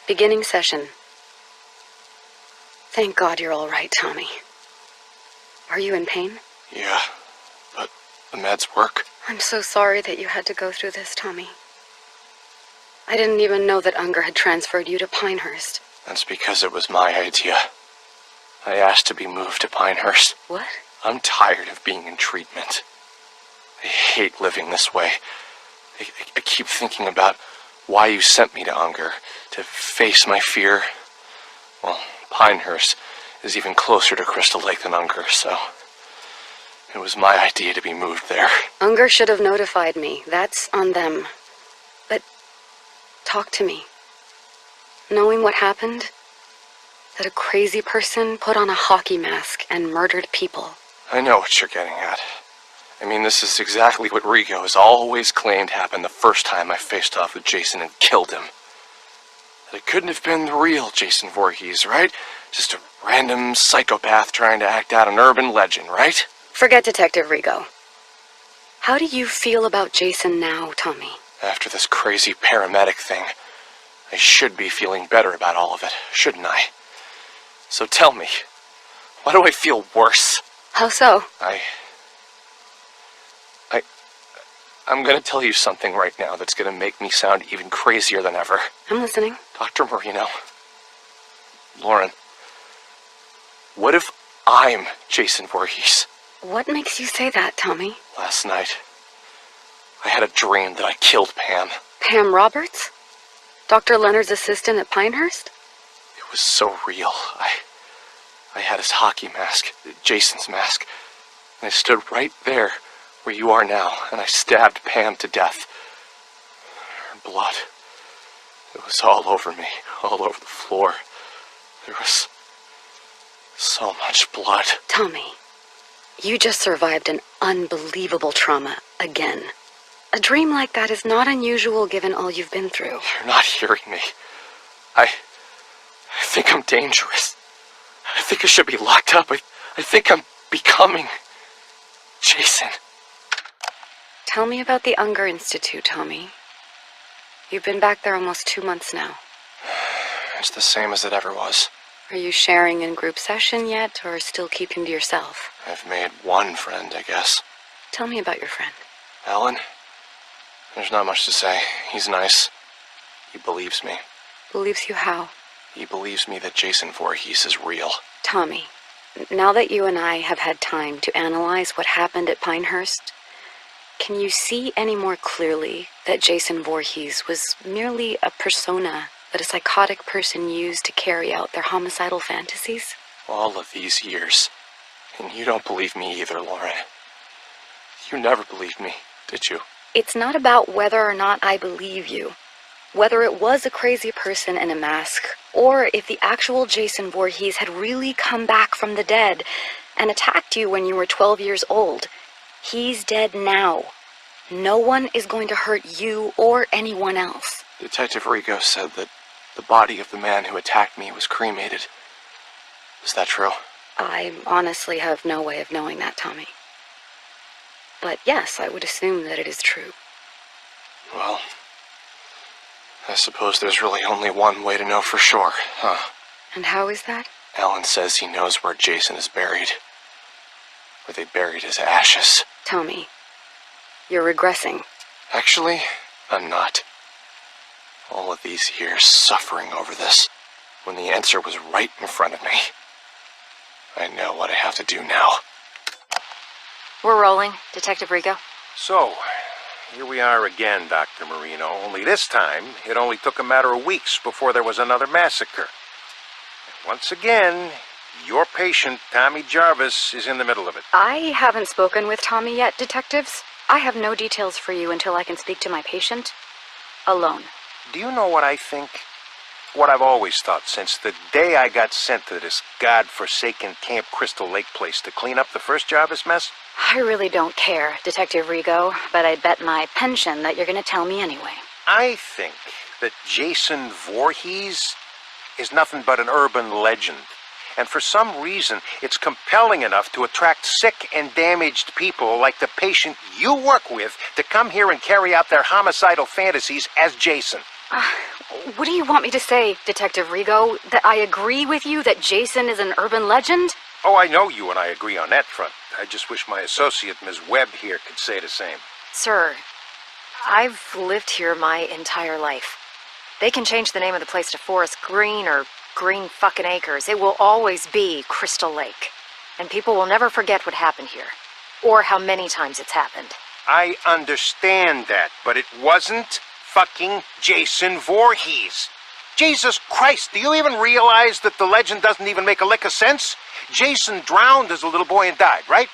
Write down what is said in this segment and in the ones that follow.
Beginning session. Thank God you're all right, Tommy. Are you in pain? Yeah, but the meds work. I'm so sorry that you had to go through this, Tommy. I didn't even know that Unger had transferred you to Pinehurst. That's because it was my idea. I asked to be moved to Pinehurst. What? I'm tired of being in treatment. I hate living this way. I keep thinking about why you sent me to Unger, to face my fear. Well, Pinehurst is even closer to Crystal Lake than Unger, so it was my idea to be moved there. Unger should have notified me. That's on them. But talk to me. Knowing what happened, that a crazy person put on a hockey mask and murdered people. I know what you're getting at. I mean, this is exactly what Rigo has always claimed happened the first time I faced off with Jason and killed him. That it couldn't have been the real Jason Voorhees, right? Just a random psychopath trying to act out an urban legend, right? Forget Detective Rigo. How do you feel about Jason now, Tommy? After this crazy paramedic thing, I should be feeling better about all of it, shouldn't I? So tell me, why do I feel worse? How so? I'm gonna tell you something right now that's gonna make me sound even crazier than ever. I'm listening. Dr. Marino. Lauren. What if I'm Jason Voorhees? What makes you say that, Tommy? Last night, I had a dream that I killed Pam. Pam Roberts? Dr. Leonard's assistant at Pinehurst? It was so real. I had his hockey mask, Jason's mask, and I stood right there where you are now, and I stabbed Pam to death. Her blood, it was all over me, all over the floor. There was so much blood. Tommy, you just survived an unbelievable trauma again. A dream like that is not unusual given all you've been through. You're not hearing me. I think I'm dangerous. I think I should be locked up. I think I'm becoming Jason. Tell me about the Unger Institute, Tommy. You've been back there almost 2 months now. It's the same as it ever was. Are you sharing in group session yet, or still keeping to yourself? I've made one friend, I guess. Tell me about your friend. Alan? There's not much to say. He's nice. He believes me. Believes you how? He believes me that Jason Voorhees is real. Tommy, now that you and I have had time to analyze what happened at Pinehurst, can you see any more clearly that Jason Voorhees was merely a persona that a psychotic person used to carry out their homicidal fantasies? All of these years. And you don't believe me either, Lauren. You never believed me, did you? It's not about whether or not I believe you. Whether it was a crazy person in a mask, or if the actual Jason Voorhees had really come back from the dead and attacked you when you were 12 years old. He's dead now. No one is going to hurt you or anyone else. Detective Rigo said that the body of the man who attacked me was cremated. Is that true? I honestly have no way of knowing that, Tommy. But yes, I would assume that it is true. Well, I suppose there's really only one way to know for sure, huh? And how is that? Alan says he knows where Jason is buried. Where they buried his ashes. Tommy, you're regressing. Actually, I'm not. All of these years suffering over this, when the answer was right in front of me. I know what I have to do now. We're rolling, Detective Rigo. So, here we are again, Dr. Marino, only this time it only took a matter of weeks before there was another massacre. And once again, your patient, Tommy Jarvis, is in the middle of it. I haven't spoken with Tommy yet, detectives. I have no details for you until I can speak to my patient alone. Do you know what I think? What I've always thought since the day I got sent to this godforsaken Camp Crystal Lake place to clean up the first Jarvis mess? I really don't care, Detective Rigo, but I bet my pension that you're going to tell me anyway. I think that Jason Voorhees is nothing but an urban legend. And for some reason, it's compelling enough to attract sick and damaged people like the patient you work with to come here and carry out their homicidal fantasies as Jason. What do you want me to say, Detective Rigo? That I agree with you that Jason is an urban legend? Oh, I know you and I agree on that front. I just wish my associate, Ms. Webb, here could say the same. Sir, I've lived here my entire life. They can change the name of the place to Forest Green or Green fucking Acres. It will always be Crystal Lake. And people will never forget what happened here. Or how many times it's happened. I understand that, but it wasn't fucking Jason Voorhees. Jesus Christ, do you even realize that the legend doesn't even make a lick of sense? Jason drowned as a little boy and died, right?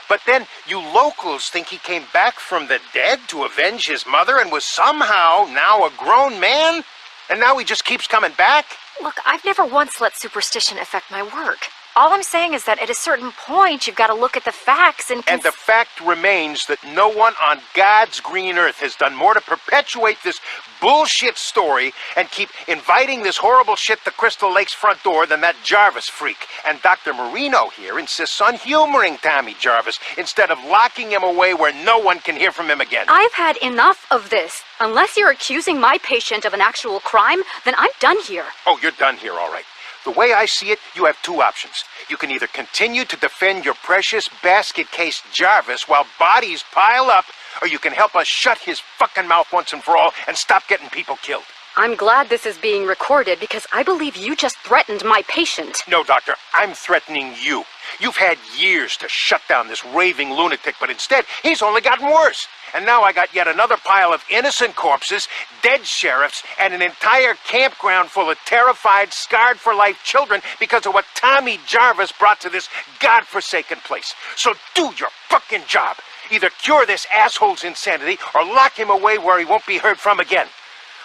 But then you locals think he came back from the dead to avenge his mother and was somehow now a grown man? And now he just keeps coming back? Look, I've never once let superstition affect my work. All I'm saying is that at a certain point, you've got to look at the facts and... And the fact remains that no one on God's green earth has done more to perpetuate this bullshit story and keep inviting this horrible shit to Crystal Lake's front door than that Jarvis freak. And Dr. Marino here insists on humoring Tommy Jarvis instead of locking him away where no one can hear from him again. I've had enough of this. Unless you're accusing my patient of an actual crime, then I'm done here. Oh, you're done here, all right. The way I see it, you have two options. You can either continue to defend your precious basket case Jarvis while bodies pile up, or you can help us shut his fucking mouth once and for all and stop getting people killed. I'm glad this is being recorded because I believe you just threatened my patient. No, Doctor, I'm threatening you. You've had years to shut down this raving lunatic, but instead, he's only gotten worse. And now I got yet another pile of innocent corpses, dead sheriffs, and an entire campground full of terrified, scarred-for-life children because of what Tommy Jarvis brought to this godforsaken place. So do your fucking job. Either cure this asshole's insanity or lock him away where he won't be heard from again.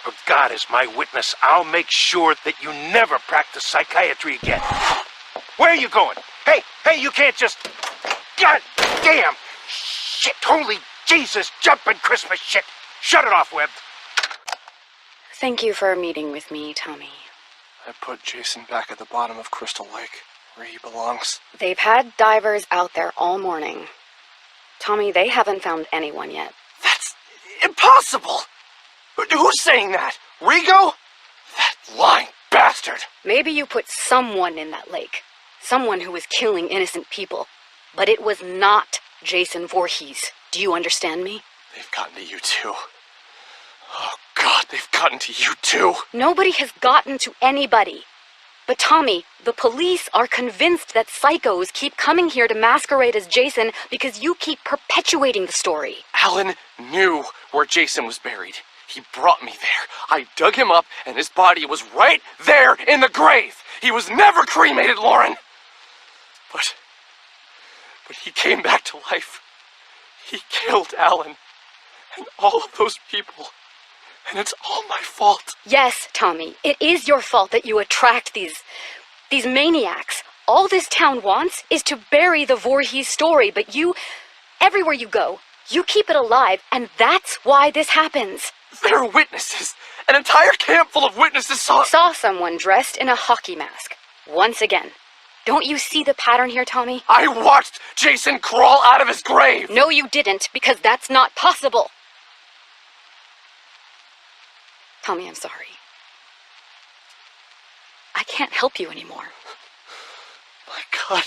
For God is my witness, I'll make sure that you never practice psychiatry again. Where are you going? Hey, you can't just... God damn! Shit, holy Jesus, jumping Christmas shit! Shut it off, Webb. Thank you for meeting with me, Tommy. I put Jason back at the bottom of Crystal Lake, where he belongs. They've had divers out there all morning. Tommy, they haven't found anyone yet. That's impossible! Who's saying that? Rigo? That lying bastard! Maybe you put someone in that lake. Someone who was killing innocent people. But it was not Jason Voorhees. Do you understand me? They've gotten to you too. Oh God, they've gotten to you too. Nobody has gotten to anybody. But Tommy, the police are convinced that psychos keep coming here to masquerade as Jason because you keep perpetuating the story. Alan knew where Jason was buried. He brought me there. I dug him up, and his body was right there in the grave. He was never cremated, Lauren. But he came back to life. He killed Alan and all of those people. And it's all my fault. Yes, Tommy, it is your fault that you attract these maniacs. All this town wants is to bury the Voorhees story, but you, everywhere you go, you keep it alive, and that's why this happens. There are witnesses. An entire camp full of witnesses saw Someone dressed in a hockey mask. Once again. Don't you see the pattern here, Tommy? I watched Jason crawl out of his grave. No, you didn't, because that's not possible. Tommy, I'm sorry. I can't help you anymore. My God.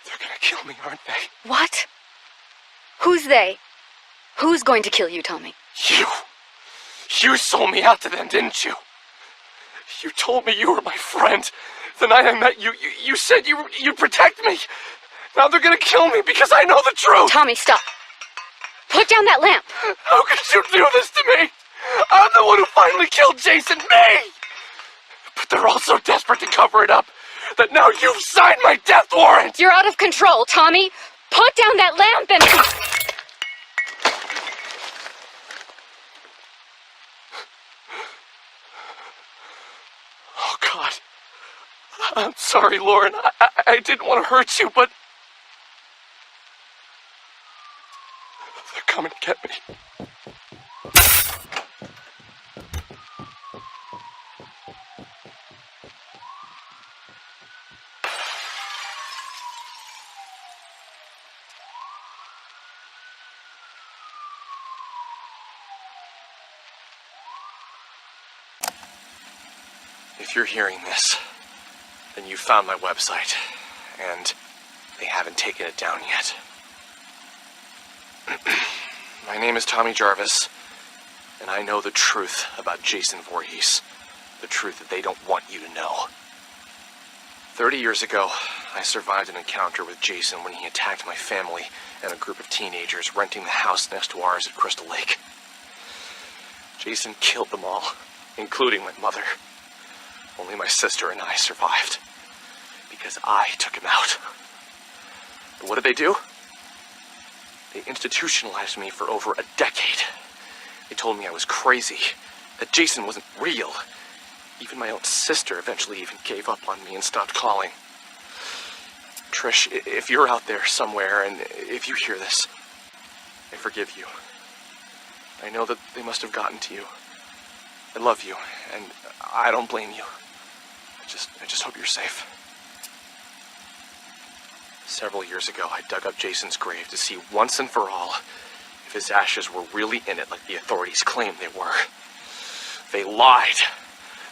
They're gonna kill me, aren't they? What? Who's they? Who's going to kill you, Tommy? You. You sold me out to them, didn't you? You told me you were my friend. The night I met you, you said you'd protect me. Now they're gonna kill me because I know the truth. Tommy, stop. Put down that lamp. How could you do this to me? I'm the one who finally killed Jason, me! But they're all so desperate to cover it up that now you've signed my death warrant! You're out of control, Tommy. Put down that lamp and... Oh, God. I'm sorry, Lauren. I didn't want to hurt you, but... they're coming to get me. If you're hearing this, then you found my website, and they haven't taken it down yet. My name is Tommy Jarvis, and I know the truth about Jason Voorhees. The truth that they don't want you to know. 30 years ago, I survived an encounter with Jason when he attacked my family and a group of teenagers renting the house next to ours at Crystal Lake. Jason killed them all, including my mother. Only my sister and I survived, because I took him out. But what did they do? They institutionalized me for over a decade. They told me I was crazy, that Jason wasn't real. Even my own sister eventually even gave up on me and stopped calling. Trish, if you're out there somewhere, and if you hear this, I forgive you. I know that they must have gotten to you. I love you, and I don't blame you. I just hope you're safe. Several years ago, I dug up Jason's grave to see once and for all if his ashes were really in it like the authorities claimed they were. They lied.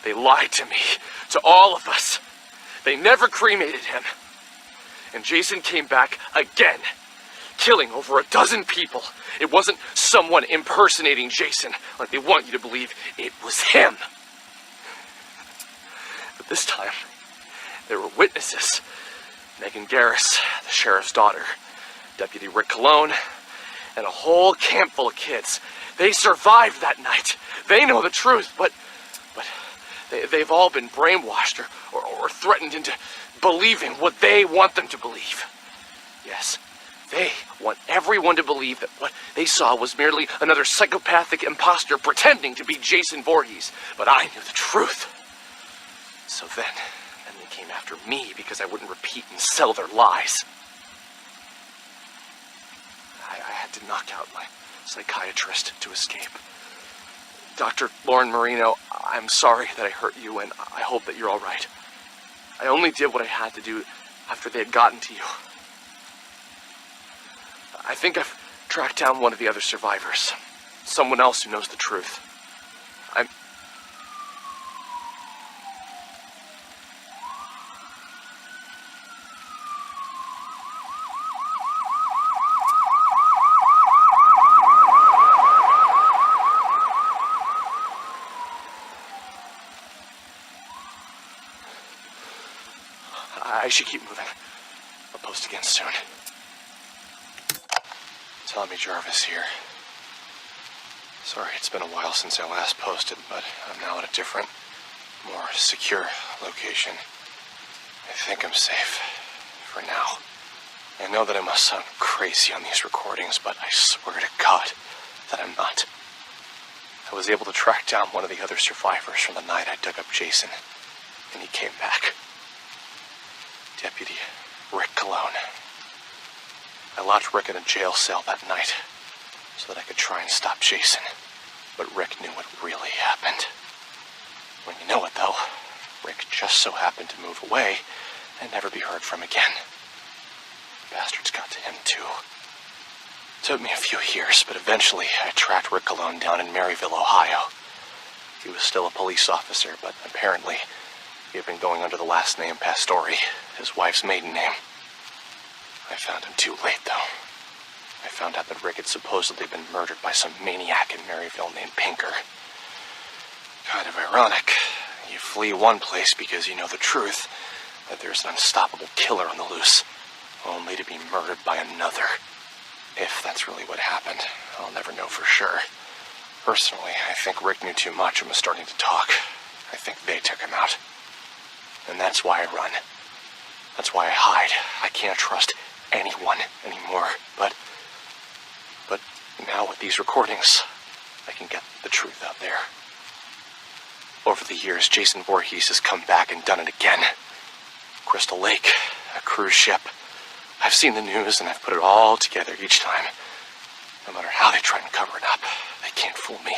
They lied to me, to all of us. They never cremated him. And Jason came back again, killing over a dozen people. It wasn't someone impersonating Jason like they want you to believe. It was him. But this time, there were witnesses. Megan Garris, the sheriff's daughter, Deputy Rick Cologne, and a whole camp full of kids. They survived that night. They know the truth, but they've all been brainwashed or threatened into believing what they want them to believe. Yes, they want everyone to believe that what they saw was merely another psychopathic imposter pretending to be Jason Voorhees. But I knew the truth. So then they came after me because I wouldn't repeat and sell their lies. I had to knock out my psychiatrist to escape. Dr. Lauren Marino, I'm sorry that I hurt you, and I hope that you're all right. I only did what I had to do after they had gotten to you. I think I've tracked down one of the other survivors. Someone else who knows the truth. I should keep moving. I'll post again soon. Tommy Jarvis here. Sorry, it's been a while since I last posted, but I'm now at a different, more secure location. I think I'm safe. For now. I know that I must sound crazy on these recordings, but I swear to God that I'm not. I was able to track down one of the other survivors from the night I dug up Jason, and he came back. Deputy Rick Cologne. I locked Rick in a jail cell that night so that I could try and stop Jason. But Rick knew what really happened. When you know it, though, Rick just so happened to move away and never be heard from again. Bastards got to him, too. It took me a few years, but eventually I tracked Rick Cologne down in Maryville, Ohio. He was still a police officer, but apparently he had been going under the last name Pastore, his wife's maiden name. I found him too late, though. I found out that Rick had supposedly been murdered by some maniac in Maryville named Pinker. Kind of ironic. You flee one place because you know the truth, that there's an unstoppable killer on the loose, only to be murdered by another. If that's really what happened, I'll never know for sure. Personally, I think Rick knew too much and was starting to talk. I think they took him out. And that's why I run. That's why I hide. I can't trust anyone anymore. But now with these recordings, I can get the truth out there. Over the years, Jason Voorhees has come back and done it again. Crystal Lake, a cruise ship. I've seen the news and I've put it all together each time. No matter how they try and cover it up, they can't fool me.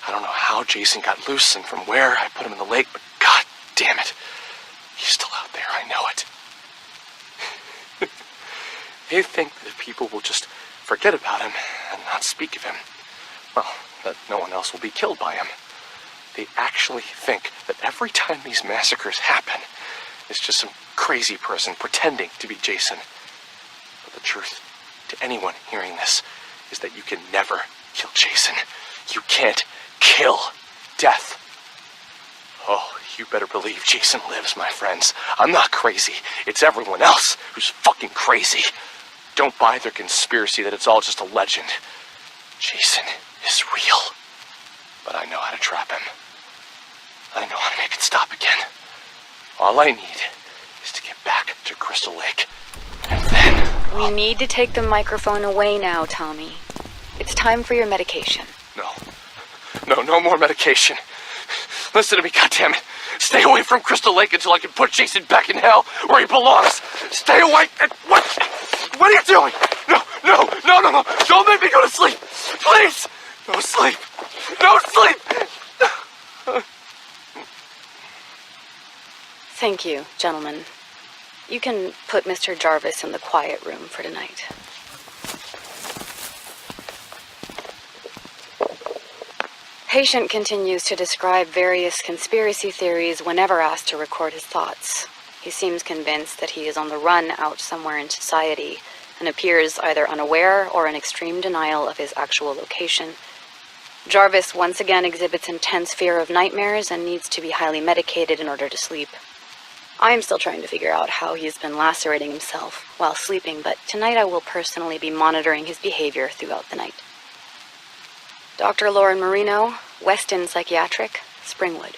I don't know how Jason got loose and from where I put him in the lake, but God damn it. He's still out there, I know it. They think that people will just forget about him and not speak of him. Well, that no one else will be killed by him. They actually think that every time these massacres happen, it's just some crazy person pretending to be Jason. But the truth, to anyone hearing this, is that you can never kill Jason. You can't kill death. Oh, you better believe Jason lives, my friends. I'm not crazy. It's everyone else who's fucking crazy. Don't buy their conspiracy that it's all just a legend. Jason is real. But I know how to trap him. I know how to make it stop again. All I need is to get back to Crystal Lake. And then... We need to take the microphone away now, Tommy. It's time for your medication. No more medication. Listen to me, goddammit. Stay away from Crystal Lake until I can put Jason back in hell where he belongs. Stay away. What are you doing? No. Don't make me go to sleep. Please. No sleep. No sleep. Thank you, gentlemen. You can put Mr. Jarvis in the quiet room for tonight. Patient continues to describe various conspiracy theories whenever asked to record his thoughts. He seems convinced that he is on the run out somewhere in society and appears either unaware or in extreme denial of his actual location. Jarvis once again exhibits intense fear of nightmares and needs to be highly medicated in order to sleep. I am still trying to figure out how he's been lacerating himself while sleeping, but tonight I will personally be monitoring his behavior throughout the night. Dr. Lauren Marino, Weston Psychiatric, Springwood.